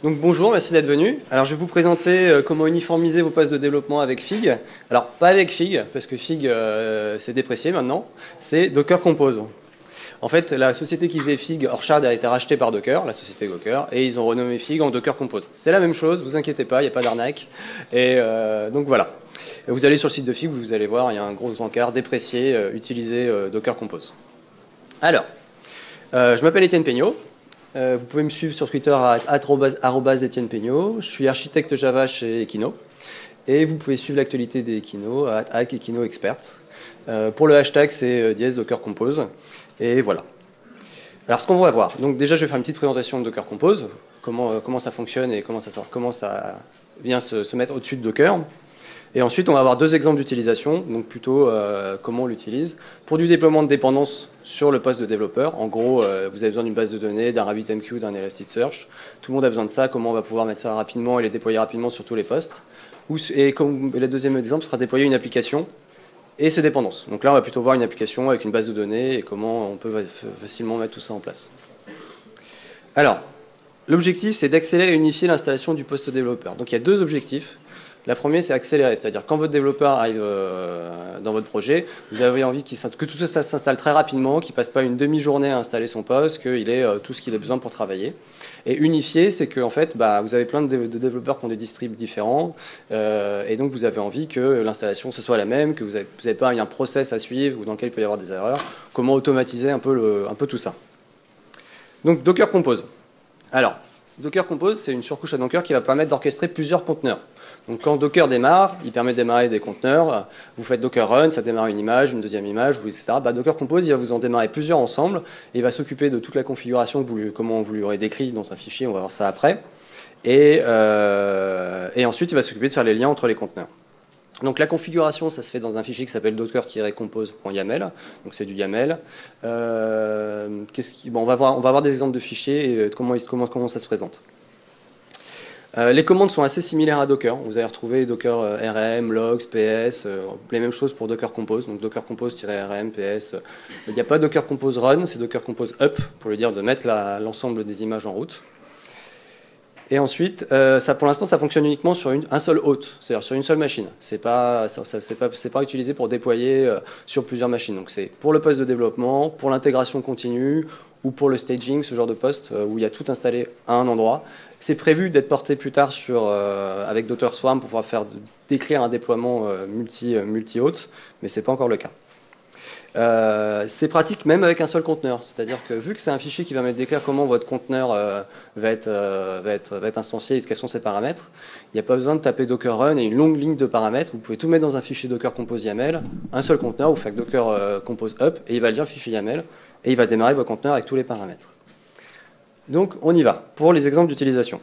Donc bonjour, merci d'être venu. Alors je vais vous présenter comment uniformiser vos postes de développement avec Fig. Alors pas avec Fig, parce que Fig c'est déprécié maintenant, c'est Docker Compose. En fait, la société qui faisait Fig, Orchard, a été rachetée par Docker, la société Docker, et ils ont renommé Fig en Docker Compose. C'est la même chose, vous inquiétez pas, il n'y a pas d'arnaque. Et donc voilà. Et vous allez sur le site de Fig, vous allez voir, il y a un gros encart déprécié, utilisez Docker Compose. Alors, je m'appelle Étienne Peignot. Vous pouvez me suivre sur Twitter à @Étienne Peignot. Je suis architecte Java chez Equino. Et vous pouvez suivre l'actualité des Equino à @EquinoExpert. Pour le hashtag, c'est /Docker Compose. Et voilà. Alors, ce qu'on va voir. Donc, déjà, je vais faire une petite présentation de Docker Compose. Comment ça fonctionne et comment ça vient se mettre au-dessus de Docker. Et ensuite, on va avoir deux exemples d'utilisation, donc plutôt comment on l'utilise. Pour du déploiement de dépendances sur le poste de développeur, en gros, vous avez besoin d'une base de données, d'un RabbitMQ, d'un Elasticsearch. Tout le monde a besoin de ça, comment on va pouvoir mettre ça rapidement et les déployer rapidement sur tous les postes. Et le deuxième exemple sera déployer une application et ses dépendances. Donc là, on va plutôt voir une application avec une base de données et comment on peut facilement mettre tout ça en place. Alors, l'objectif, c'est d'accélérer et unifier l'installation du poste développeur. Donc il y a deux objectifs. La première, c'est accélérer, c'est-à-dire quand votre développeur arrive dans votre projet, vous avez envie que tout ça s'installe très rapidement, qu'il ne passe pas une demi-journée à installer son poste, qu'il ait tout ce qu'il a besoin pour travailler. Et unifier, c'est que en fait, vous avez plein de développeurs qui ont des distribs différents, et donc vous avez envie que l'installation ce soit la même, que vous n'avez pas un process à suivre ou dans lequel il peut y avoir des erreurs. Comment automatiser un peu tout ça. Donc Docker Compose. Alors, Docker Compose, c'est une surcouche à Docker qui va permettre d'orchestrer plusieurs conteneurs. Donc quand Docker démarre, il permet de démarrer des conteneurs. Vous faites Docker Run, ça démarre une image, une deuxième image, etc. Docker Compose, il va vous en démarrer plusieurs ensemble et il va s'occuper de toute la configuration, comment vous lui aurez décrit dans un fichier, on va voir ça après. Et ensuite, il va s'occuper de faire les liens entre les conteneurs. Donc la configuration, ça se fait dans un fichier qui s'appelle docker-compose.yaml. Donc c'est du YAML. On va voir des exemples de fichiers et comment ça se présente. Les commandes sont assez similaires à Docker. Vous allez retrouver Docker RM, logs, PS, les mêmes choses pour Docker Compose. Donc Docker Compose-RM, PS. Il n'y a pas Docker Compose Run, c'est Docker Compose Up, pour lui dire de mettre l'ensemble des images en route. Et ensuite, pour l'instant, ça fonctionne uniquement sur un seul hôte, c'est-à-dire sur une seule machine. C'est pas utilisé pour déployer sur plusieurs machines. Donc c'est pour le poste de développement, pour l'intégration continue ou pour le staging, ce genre de poste où il y a tout installé à un endroit. C'est prévu d'être porté plus tard avec Docker Swarm pour pouvoir décrire un déploiement multi-hôte, mais ce n'est pas encore le cas. C'est pratique même avec un seul conteneur, c'est-à-dire que vu que c'est un fichier qui va décrire comment votre conteneur va être instancié et quels sont ses paramètres, il n'y a pas besoin de taper Docker Run et une longue ligne de paramètres. Vous pouvez tout mettre dans un fichier Docker Compose YAML, un seul conteneur, vous faites Docker Compose Up et il va lire le fichier YAML et il va démarrer votre conteneur avec tous les paramètres. Donc on y va pour les exemples d'utilisation.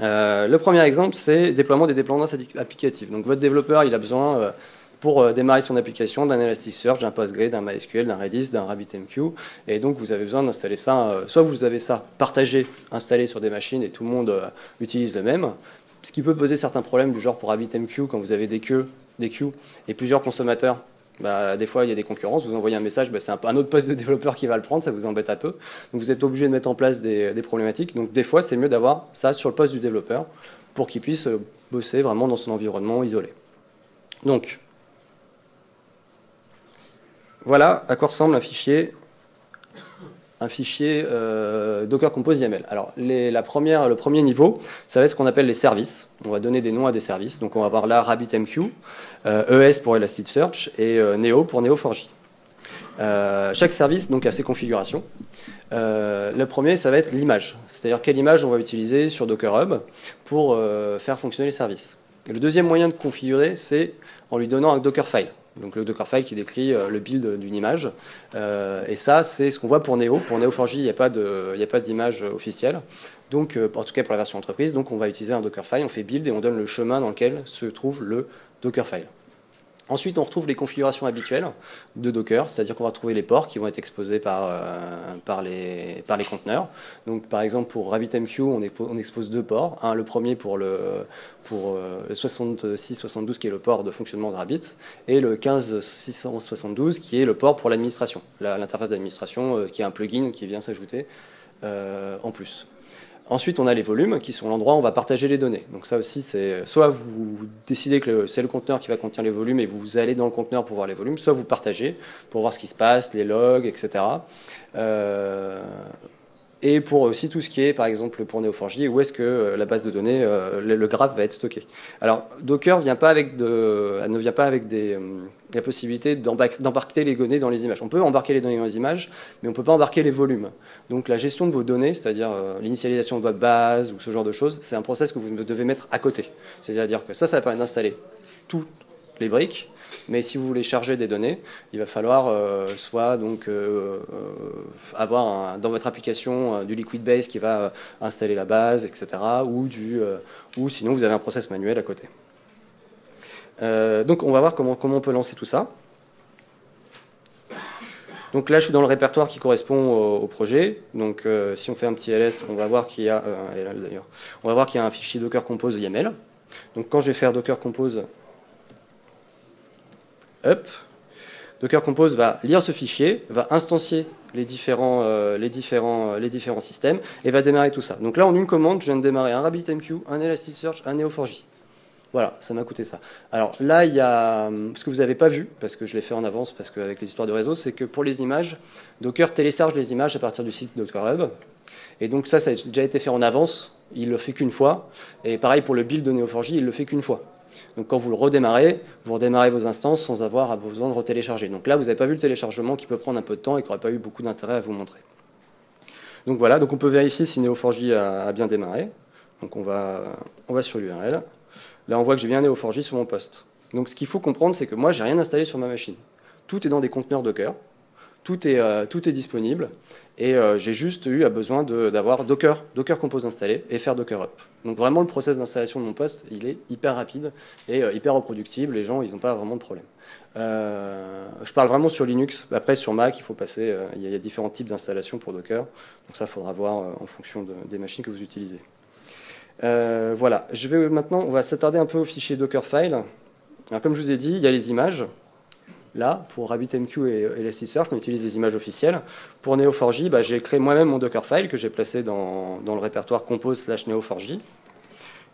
Le premier exemple, c'est déploiement des dépendances applicatives. Donc votre développeur, il a besoin pour démarrer son application d'un Elasticsearch, d'un Postgre, d'un MySQL, d'un Redis, d'un RabbitMQ. Et donc vous avez besoin d'installer ça, soit vous avez ça partagé, installé sur des machines et tout le monde utilise le même. Ce qui peut poser certains problèmes du genre pour RabbitMQ, quand vous avez des queues et plusieurs consommateurs. Des fois, il y a des concurrences, vous envoyez un message, c'est un autre poste de développeur qui va le prendre, ça vous embête un peu. Donc vous êtes obligé de mettre en place des problématiques. Donc des fois, c'est mieux d'avoir ça sur le poste du développeur pour qu'il puisse bosser vraiment dans son environnement isolé. Donc, voilà à quoi ressemble un fichier Docker Compose YAML. Alors, le premier niveau, ça va être ce qu'on appelle les services. On va donner des noms à des services. Donc, on va avoir là RabbitMQ, ES pour Elasticsearch et Neo pour Neo4j. Chaque service donc, a ses configurations. Le premier, ça va être l'image. C'est-à-dire quelle image on va utiliser sur Docker Hub pour faire fonctionner les services. Et le deuxième moyen de configurer, c'est en lui donnant un Dockerfile. Donc le Dockerfile qui décrit le build d'une image. Et ça, c'est ce qu'on voit pour Neo. Pour Neo4j, il n'y a pas d'image officielle. Donc, en tout cas pour la version entreprise, donc on va utiliser un Dockerfile, on fait build et on donne le chemin dans lequel se trouve le Dockerfile. Ensuite, on retrouve les configurations habituelles de Docker, c'est-à-dire qu'on va retrouver les ports qui vont être exposés par les conteneurs. Donc, par exemple, pour RabbitMQ, on expose deux ports. Le premier pour le 6672 qui est le port de fonctionnement de Rabbit, et le 15672 qui est le port pour l'administration, l'interface d'administration qui est un plugin qui vient s'ajouter en plus. Ensuite, on a les volumes qui sont l'endroit où on va partager les données. Donc ça aussi, c'est soit vous décidez que c'est le conteneur qui va contenir les volumes et vous allez dans le conteneur pour voir les volumes, soit vous partagez pour voir ce qui se passe, les logs, etc. Et pour aussi tout ce qui est, par exemple, pour Neo4j, où est-ce que la base de données, le graphe va être stocké. Alors, Docker ne vient pas avec la possibilité d'embarquer les données dans les images. On peut embarquer les données dans les images, mais on ne peut pas embarquer les volumes. Donc, la gestion de vos données, c'est-à-dire l'initialisation de votre base ou ce genre de choses, c'est un process que vous devez mettre à côté. C'est-à-dire que ça va permettre d'installer toutes les briques. Mais si vous voulez charger des données, il va falloir soit donc avoir dans votre application du Liquid-Base qui va installer la base, etc. Ou sinon vous avez un process manuel à côté. Donc on va voir comment on peut lancer tout ça. Donc là je suis dans le répertoire qui correspond au projet. Donc si on fait un petit ls, on va voir qu'il y a on va voir qu'il y a un fichier Docker Compose YAML. Donc quand je vais faire Docker Compose up, Docker Compose va lire ce fichier, va instancier les différents systèmes et va démarrer tout ça. Donc là, en une commande, je viens de démarrer un RabbitMQ, un Elasticsearch, un Neo4j. Voilà, ça m'a coûté ça. Alors là, il y a ce que vous n'avez pas vu, parce que je l'ai fait en avance, parce qu'avec les histoires de réseau, c'est que pour les images, Docker télécharge les images à partir du site Docker Hub. Et donc ça a déjà été fait en avance, il le fait qu'une fois. Et pareil pour le build de Neo4j, il le fait qu'une fois. Donc quand vous le redémarrez, vous redémarrez vos instances sans avoir besoin de retélécharger. Donc là, vous n'avez pas vu le téléchargement qui peut prendre un peu de temps et qui n'aurait pas eu beaucoup d'intérêt à vous montrer. Donc voilà, donc on peut vérifier si Neo4j a bien démarré. Donc on va sur l'URL. Là, on voit que j'ai bien Neo4j sur mon poste. Donc ce qu'il faut comprendre, c'est que moi, j'ai rien installé sur ma machine. Tout est dans des conteneurs Docker. Tout est disponible et j'ai juste eu besoin d'avoir Docker Compose installé et faire Docker Up. Donc vraiment le process d'installation de mon poste, il est hyper rapide et hyper reproductible. Les gens, ils n'ont pas vraiment de problème. Je parle vraiment sur Linux. Après, sur Mac, il faut passer. Il y a différents types d'installation pour Docker. Donc ça, il faudra voir en fonction des machines que vous utilisez. Voilà. Maintenant, on va s'attarder un peu au fichier Dockerfile. Alors, comme je vous ai dit, il y a les images. Là, pour RabbitMQ et Elasticsearch, on utilise des images officielles. Pour Neo4j, j'ai créé moi-même mon Dockerfile que j'ai placé dans le répertoire compose/Neo4j.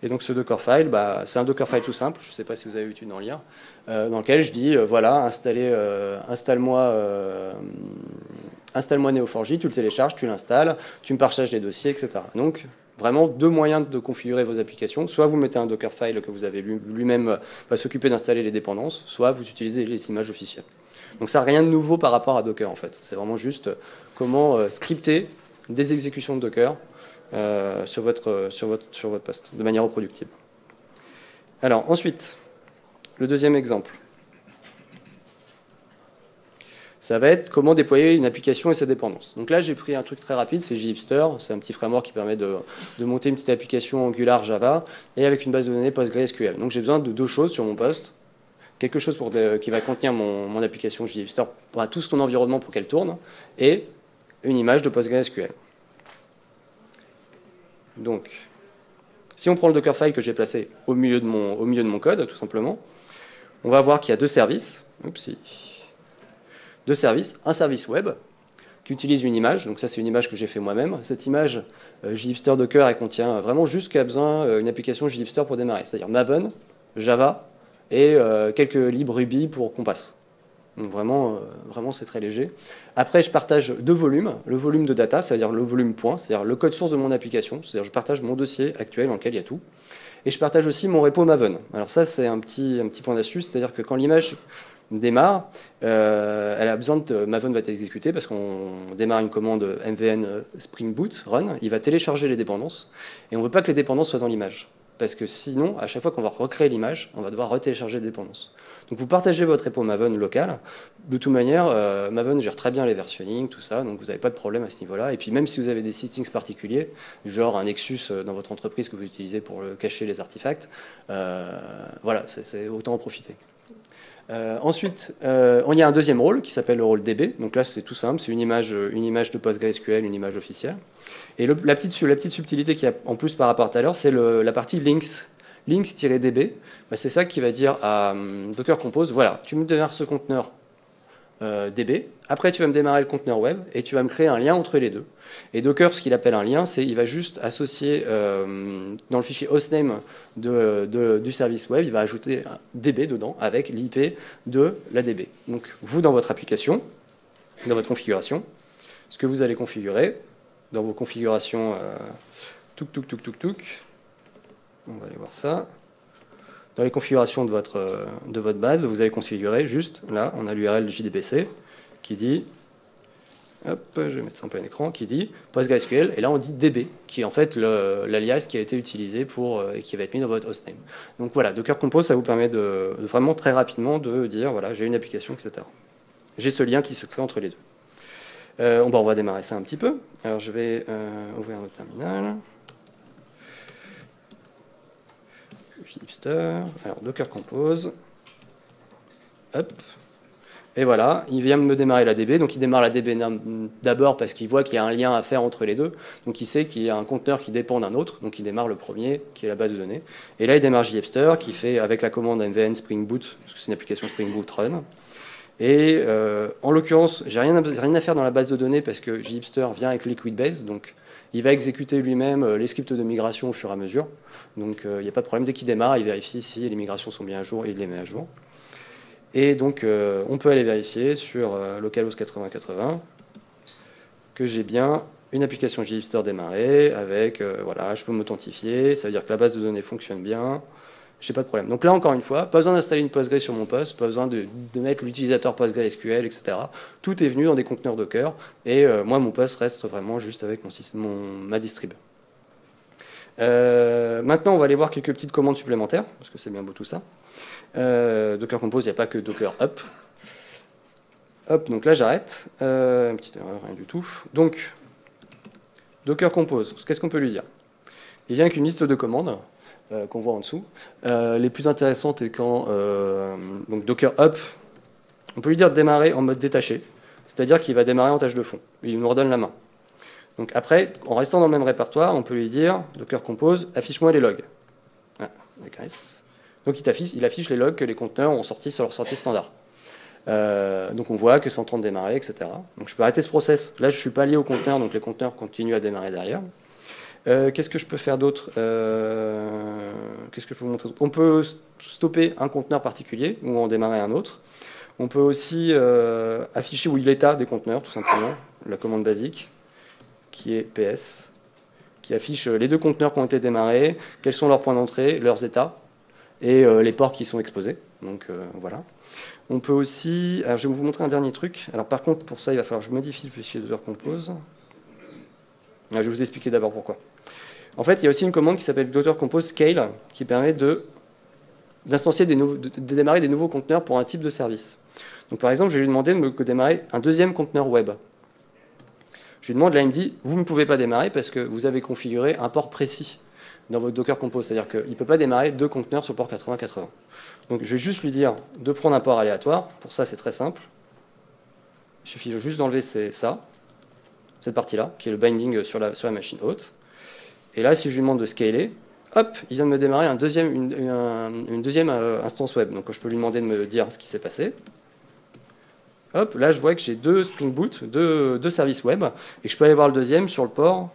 Et donc ce Dockerfile, c'est un Dockerfile tout simple, je ne sais pas si vous avez l'habitude d'en lire, dans lequel je dis, voilà, installe-moi Neo4j, tu le télécharges, tu l'installes, tu me partages les dossiers, etc. Donc, vraiment deux moyens de configurer vos applications. Soit vous mettez un Dockerfile que vous avez lui-même va s'occuper d'installer les dépendances, soit vous utilisez les images officielles. Donc ça n'a rien de nouveau par rapport à Docker en fait. C'est vraiment juste comment scripter des exécutions de Docker sur votre poste de manière reproductible. Alors ensuite, le deuxième exemple. Ça va être comment déployer une application et ses dépendances. Donc là, j'ai pris un truc très rapide, c'est JHipster. C'est un petit framework qui permet de monter une petite application Angular Java et avec une base de données PostgreSQL. Donc j'ai besoin de deux choses sur mon poste. Quelque chose qui va contenir mon application JHipster pour tout son environnement pour qu'elle tourne et une image de PostgreSQL. Donc, si on prend le Dockerfile que j'ai placé au milieu de mon code, tout simplement, on va voir qu'il y a deux services. Un service web qui utilise une image, donc ça c'est une image que j'ai fait moi-même. Cette image JHipster Docker, elle contient vraiment juste qu'il y a besoin une application JHipster pour démarrer, c'est-à-dire Maven, Java et quelques libres Ruby pour Compass. Donc vraiment c'est très léger. Après je partage deux volumes, le volume de data, c'est-à-dire le volume point, c'est-à-dire le code source de mon application, c'est-à-dire je partage mon dossier actuel dans lequel il y a tout. Et je partage aussi mon repo Maven. Alors ça c'est un petit point d'astuce, c'est-à-dire que quand l'image démarre, elle a besoin de Maven va être exécutée parce qu'on démarre une commande mvn Spring Boot run, il va télécharger les dépendances et on ne veut pas que les dépendances soient dans l'image parce que sinon à chaque fois qu'on va recréer l'image on va devoir retélécharger les dépendances. Donc vous partagez votre repo Maven local, de toute manière Maven gère très bien les versionning, tout ça, donc vous n'avez pas de problème à ce niveau là, et puis même si vous avez des settings particuliers, genre un Nexus dans votre entreprise que vous utilisez pour cacher les artefacts, voilà, c'est autant en profiter. Ensuite, il y a un deuxième rôle qui s'appelle le rôle DB. Donc là, c'est tout simple, c'est une image de PostgreSQL, une image officielle. Et la petite subtilité qu'il y a en plus par rapport à tout à l'heure, c'est la partie links. Links-db, c'est ça qui va dire à Docker Compose, voilà, tu me démarres ce conteneur DB. Après, tu vas me démarrer le conteneur web et tu vas me créer un lien entre les deux. Et Docker, ce qu'il appelle un lien, c'est il va juste associer dans le fichier hostname du service web, il va ajouter un DB dedans avec l'IP de la DB. Donc, vous, dans votre application, dans votre configuration, ce que vous allez configurer, dans vos configurations, on va aller voir ça. Dans les configurations de votre base, vous allez configurer juste, là, on a l'URL JDBC qui dit, hop, je vais mettre ça en plein écran, qui dit PostgreSQL, et là on dit DB, qui est en fait l'alias qui a été utilisé et qui va être mis dans votre hostname. Donc voilà, Docker Compose, ça vous permet de vraiment très rapidement de dire, voilà, j'ai une application, etc. J'ai ce lien qui se crée entre les deux. On va démarrer ça un petit peu. Alors je vais ouvrir notre terminal. Hipster. Alors Docker Compose. Hop. Et voilà, il vient de me démarrer la DB. Donc il démarre la DB d'abord parce qu'il voit qu'il y a un lien à faire entre les deux. Donc il sait qu'il y a un conteneur qui dépend d'un autre. Donc il démarre le premier, qui est la base de données. Et là il démarre JHipster, qui fait avec la commande mvn Spring Boot, parce que c'est une application Spring Boot Run. Et en l'occurrence, j'ai rien à faire dans la base de données parce que JHipster vient avec Liquidbase, donc il va exécuter lui-même les scripts de migration au fur et à mesure. Donc il n'y a pas de problème, dès qu'il démarre, il vérifie si les migrations sont bien à jour et il les met à jour. Et donc on peut aller vérifier sur localhost 8080 que j'ai bien une application JHipster démarrée avec, voilà, je peux m'authentifier, ça veut dire que la base de données fonctionne bien. J'ai pas de problème. Donc là, encore une fois, pas besoin d'installer une Postgre sur mon poste, pas besoin de mettre l'utilisateur PostgreSQL, etc. Tout est venu dans des conteneurs Docker, et moi, mon poste reste vraiment juste avec ma distrib. Maintenant, on va aller voir quelques petites commandes supplémentaires, parce que c'est bien beau tout ça. Docker Compose, il n'y a pas que Docker Up. Hop, donc là, j'arrête. Une petite erreur, rien du tout. Donc, Docker Compose, qu'est-ce qu'on peut lui dire? Il vient avec une liste de commandes qu'on voit en dessous. Les plus intéressantes est quand donc Docker Up, on peut lui dire de démarrer en mode détaché, c'est-à-dire qu'il va démarrer en tâche de fond. Il nous redonne la main. Donc après, en restant dans le même répertoire, on peut lui dire Docker Compose, affiche-moi les logs. Ah, avec S. Donc il affiche les logs que les conteneurs ont sortis sur leur sortie standard. Donc on voit que c'est en train de démarrer, etc. Donc je peux arrêter ce process. Là, je ne suis pas lié au conteneur, donc les conteneurs continuent à démarrer derrière. Qu'est-ce que je peux faire d'autre? Qu'est-ce que je peux vous montrer? On peut stopper un conteneur particulier ou en démarrer un autre. On peut aussi afficher où est l'état des conteneurs, tout simplement. La commande basique, qui est PS, qui affiche les deux conteneurs qui ont été démarrés, quels sont leurs points d'entrée, leurs états, et les ports qui sont exposés. Donc voilà. On peut aussi... Alors, je vais vous montrer un dernier truc. Alors par contre, pour ça, il va falloir que je modifie le fichier Docker Compose. Je vais vous expliquer d'abord pourquoi. En fait, il y a aussi une commande qui s'appelle Docker Compose Scale qui permet d'instancier de démarrer des nouveaux conteneurs pour un type de service. Donc par exemple, je vais lui demander de me démarrer un deuxième conteneur web. Je lui demande, là il me dit, vous ne pouvez pas démarrer parce que vous avez configuré un port précis dans votre Docker Compose. C'est-à-dire qu'il ne peut pas démarrer deux conteneurs sur le port 8080. Donc je vais juste lui dire de prendre un port aléatoire. Pour ça, c'est très simple. Il suffit juste d'enlever cette partie-là, qui est le binding sur la machine haute. Et là, si je lui demande de scaler, hop, il vient de me démarrer une deuxième instance web. Donc je peux lui demander de me dire ce qui s'est passé. Hop, là je vois que j'ai deux Spring Boot, deux services web, et que je peux aller voir le deuxième sur le port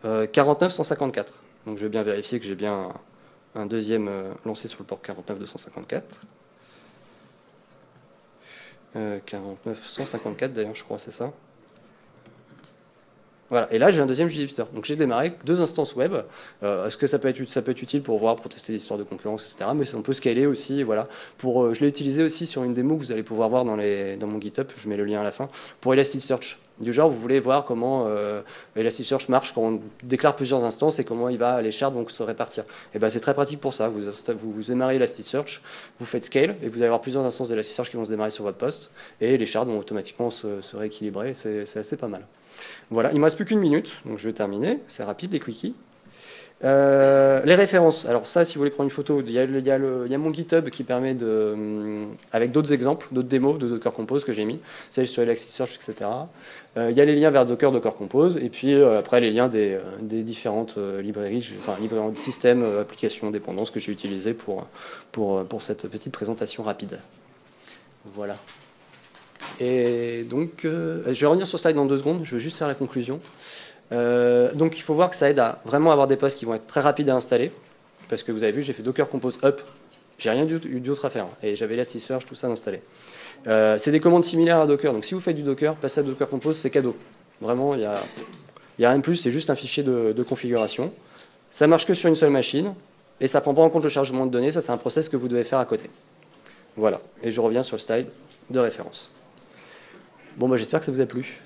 49154. Donc je vais bien vérifier que j'ai bien un deuxième lancé sur le port 49254. 49154 d'ailleurs, je crois, c'est ça. Voilà, et là j'ai un deuxième JHipster. Donc j'ai démarré deux instances web. Est-ce que ça peut être utile pour tester des histoires de concurrence, etc. Mais on peut scaler aussi, voilà. Je l'ai utilisé aussi sur une démo que vous allez pouvoir voir dans mon GitHub, je mets le lien à la fin, pour Elasticsearch. Du genre, vous voulez voir comment Elasticsearch marche quand on déclare plusieurs instances et comment les shards vont se répartir. Et ben c'est très pratique pour ça. Vous démarrez Elasticsearch, vous faites scale, et vous allez avoir plusieurs instances d'Elasticsearch qui vont se démarrer sur votre poste, et les shards vont automatiquement se rééquilibrer. C'est assez pas mal. Voilà, il ne me reste plus qu'une minute, donc je vais terminer. C'est rapide, les quickies. Les références. Alors ça, si vous voulez prendre une photo, il y a mon GitHub qui permet avec d'autres exemples, d'autres démos de Docker Compose que j'ai mis, celles sur Elasticsearch, etc. Il y a les liens vers Docker Compose, et puis après les liens des différentes librairies, librairies de systèmes, applications, dépendances que j'ai utilisées pour cette petite présentation rapide. Voilà. Et donc, je vais revenir sur ce slide dans 2 secondes, je veux juste faire la conclusion. Donc il faut voir que ça aide à vraiment avoir des postes qui vont être très rapides à installer, parce que vous avez vu, j'ai fait Docker Compose Up, j'ai rien eu d'autre à faire, et j'avais Elasticsearch, tout ça installé. C'est des commandes similaires à Docker, donc si vous faites du Docker, passer à Docker Compose, c'est cadeau. Vraiment, il y a rien de plus, c'est juste un fichier de configuration. Ça marche que sur une seule machine, et ça ne prend pas en compte le chargement de données, ça c'est un process que vous devez faire à côté. Voilà, et je reviens sur le slide de référence. Bon, bah, j'espère que ça vous a plu.